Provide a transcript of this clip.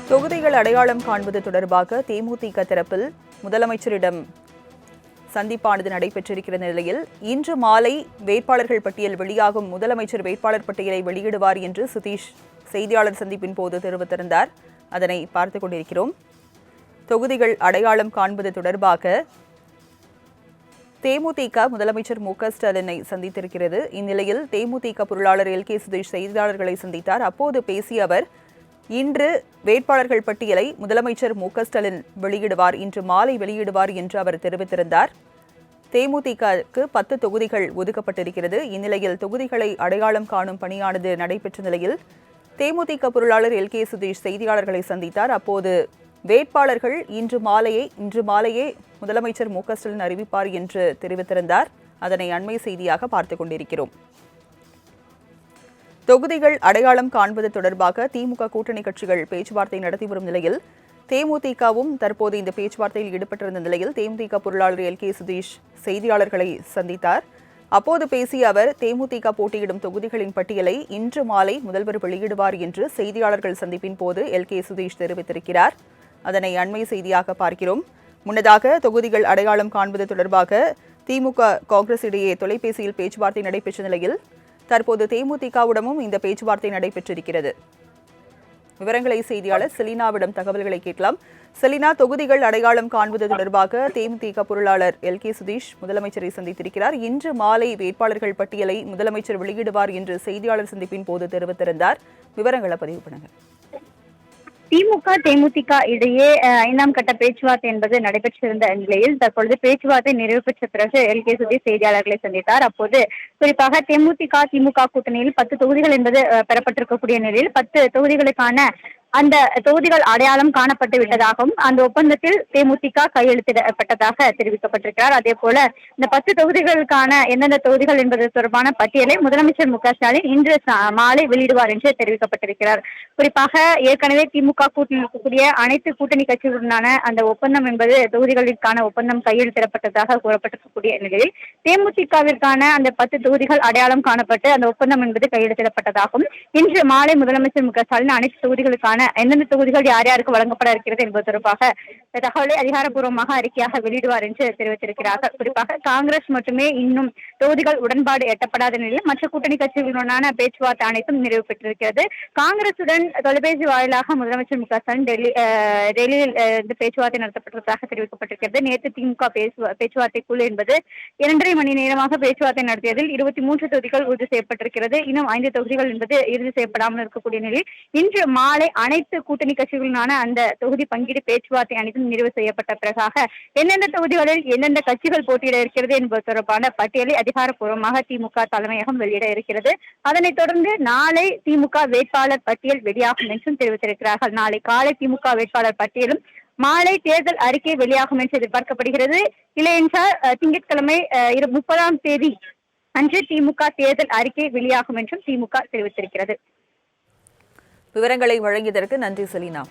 தொகுதிகள் அடையாளம் காண்பது தொடர்பாக தேமுதிக தரப்பில் முதலமைச்சரிடம் சந்திப்பானது நடைபெற்றிருக்கிற நிலையில் இன்று மாலை வேட்பாளர்கள் பட்டியல் வெளியாகும். முதலமைச்சர் வேட்பாளர் பட்டியலை வெளியிடுவார் என்று சுதீஷ் செய்தியாளர் சந்திப்பின் போது தெரிவித்திருந்தார். அதனை பார்த்துக் கொண்டிருக்கிறோம். தொகுதிகள் அடையாளம் காண்பது தொடர்பாக தேமுதிக முதலமைச்சர் மு.க.ஸ்டாலினை சந்தித்திருக்கிறது. இந்நிலையில் தேமுதிக பொருளாளர் எல்.கே. சுதீஷ் செய்தியாளர்களை சந்தித்தார். அப்போது பேசிய அவர், இன்று வேட்பாளர்கள் பட்டியலை முதலமைச்சர் மு.க.ஸ்டாலின் வெளியிடுவார், இன்று மாலை வெளியிடுவார் என்று அவர் தெரிவித்திருந்தார். தேமுதிகவுக்கு 10 தொகுதிகள் ஒதுக்கப்பட்டிருக்கிறது. இந்நிலையில் தொகுதிகளை அடையாளம் காணும் பணியானது நடைபெற்ற நிலையில் தேமுதிக பொருளாளர் எல்.கே. சுதீஷ் செய்தியாளர்களை சந்தித்தார். அப்போது வேட்பாளர்கள் இன்று மாலையே முதலமைச்சர் மு.க.ஸ்டாலின் அறிவிப்பார் என்று தெரிவித்திருந்தார். அதனை அண்மை செய்தியாக பார்த்துக் கொண்டிருக்கிறோம். தொகுதிகள் அடையாளம் காண்பது தொடர்பாக திமுக கூட்டணி கட்சிகள் பேச்சுவார்த்தை நடத்தி வரும் நிலையில் தேமுதிகவும் தற்போது இந்த பேச்சுவார்த்தையில் ஈடுபட்டிருந்த நிலையில் தேமுதிக பொருளாளர் எல்.கே. சுதீஷ் செய்தியாளர்களை சந்தித்தார். அப்போது பேசிய அவர், தேமுதிக போட்டியிடும் தொகுதிகளின் பட்டியலை இன்று மாலை முதல்வர் வெளியிடுவார் என்று செய்தியாளர்கள் சந்திப்பின் போது எல்.கே. சுதீஷ் தெரிவித்திருக்கிறார். அதனை அண்மை செய்தியாக பார்க்கிறோம். முன்னதாக தொகுதிகள் அடையாளம் காண்பது தொடர்பாக திமுக காங்கிரஸ் இடையே தொலைபேசியில் பேச்சுவார்த்தை நடைபெற்ற நிலையில் தற்போது தேமுதிகவுடனும் இந்த பேச்சுவார்த்தை நடைபெற்றிருக்கிறது. விவரங்களை செய்தியாளர் செலினாவிடம் தகவல்களை கேட்கலாம். செலினா, தொகுதிகள் அடையாளம் காண்பது தொடர்பாக தேமுதிக பொருளாளர் எல்.கே. சுதீஷ் முதலமைச்சரை சந்தித்திருக்கிறார். இன்று மாலை வேட்பாளர்கள் பட்டியலை முதலமைச்சர் வெளியிடுவார் என்று செய்தியாளர் சந்திப்பின் போது தெரிவித்திருந்தார். விவரங்களை பதிவு பண்ணுங்க. திமுக தேமுதிக இடையே 5ஆம் கட்ட பேச்சுவார்த்தை என்பது நடைபெற்றிருந்த நிலையில் தற்பொழுது பேச்சுவார்த்தை நிறைவு பெற்ற பிறகு எல்.கே. சுதீஷ் செய்தியாளர்களை சந்தித்தார். அப்போது குறிப்பாக தேமுதிக திமுக கூட்டணியில் 10 தொகுதிகள் என்பது பெறப்பட்டிருக்கக்கூடிய நிலையில் 10 தொகுதிகளுக்கான அந்த தொகுதிகள் அடையாளம் காணப்பட்டு விட்டதாகவும் அந்த ஒப்பந்தத்தில் தேமுதிக கையெழுத்திடப்பட்டதாக தெரிவிக்கப்பட்டிருக்கிறார். அதே போல இந்த 10 தொகுதிகளுக்கான எந்தெந்த தொகுதிகள் என்பது தொடர்பான பட்டியலை முதலமைச்சர் மு.க.ஸ்டாலின் இன்று மாலை வெளியிடுவார் என்று தெரிவிக்கப்பட்டிருக்கிறார். குறிப்பாக ஏற்கனவே திமுக கூட்டணியில் இருக்கக்கூடிய அனைத்து கூட்டணி கட்சிகளுடனான அந்த ஒப்பந்தம் என்பது தொகுதிகளுக்கான ஒப்பந்தம் கையெழுத்திடப்பட்டதாக கூறப்பட்டிருக்கக்கூடிய நிலையில் தேமுதிகவிற்கான அந்த 10 தொகுதிகள் அடையாளம் காணப்பட்டு அந்த ஒப்பந்தம் என்பது கையெழுத்திடப்பட்டதாகவும் இன்று மாலை முதலமைச்சர் மு.க.ஸ்டாலின் அனைத்து தொகுதிகளுக்கான எந்தெந்த தொகுதிகள் யார் யாருக்கு வழங்கப்பட இருக்கிறது என்பது தொடர்பாக தகவலை அதிகாரப்பூர்வமாக அறிக்கையாக வெளியிடுவார் என்று தெரிவித்திருக்கிறார்கள். குறிப்பாக காங்கிரஸ் மட்டுமே இன்னும் தொகுதிகள் உடன்பாடு எட்டப்படாத நிலையில் மற்ற கூட்டணி கட்சிகளுடனான பேச்சுவார்த்தை அனைத்தும் நிறைவு பெற்றிருக்கிறது. காங்கிரசுடன் தொலைபேசி வாயிலாக முதலமைச்சர் மு.க.ஸ்டாலின் டெல்லியில் பேச்சுவார்த்தை நடத்தப்பட்டதாக தெரிவிக்கப்பட்டிருக்கிறது. நேற்று திமுக பேச்சுவார்த்தை குழு என்பது 2.5 மணி நேரமாக பேச்சுவார்த்தை நடத்தியதில் 23 தொகுதிகள் உறுதி செய்யப்பட்டிருக்கிறது. இன்னும் 5 தொகுதிகள் என்பது இறுதி செய்யப்படாமல் இருக்கக்கூடிய நிலையில் இன்று மாலை அனைத்து கூட்டணி கட்சிகளுடனான அந்த தொகுதி பங்கீடு பேச்சுவார்த்தை அனைத்தும் நிறைவு செய்யப்பட்ட பிறகாக எந்தெந்த தொகுதிகளில் எந்தெந்த கட்சிகள் போட்டியிட இருக்கிறது என்பது தொடர்பான பட்டியலை அதிகாரப்பூர்வமாக திமுக தலைமையகம் வெளியிட இருக்கிறது. அதனைத் தொடர்ந்து நாளை திமுக வேட்பாளர் பட்டியல் வெளியாகும் என்றும் தெரிவித்திருக்கிறார்கள். நாளை காலை திமுக வேட்பாளர் பட்டியலும் மாலை தேர்தல் அறிக்கை வெளியாகும் என்று எதிர்பார்க்கப்படுகிறது. இல்லையென்றால் திங்கட்கிழமை 30ஆம் தேதி அன்று திமுக தேர்தல் அறிக்கை வெளியாகும் என்றும் திமுக தெரிவித்திருக்கிறது. விவரங்களை வழங்கியதற்கு நன்றி செலினா.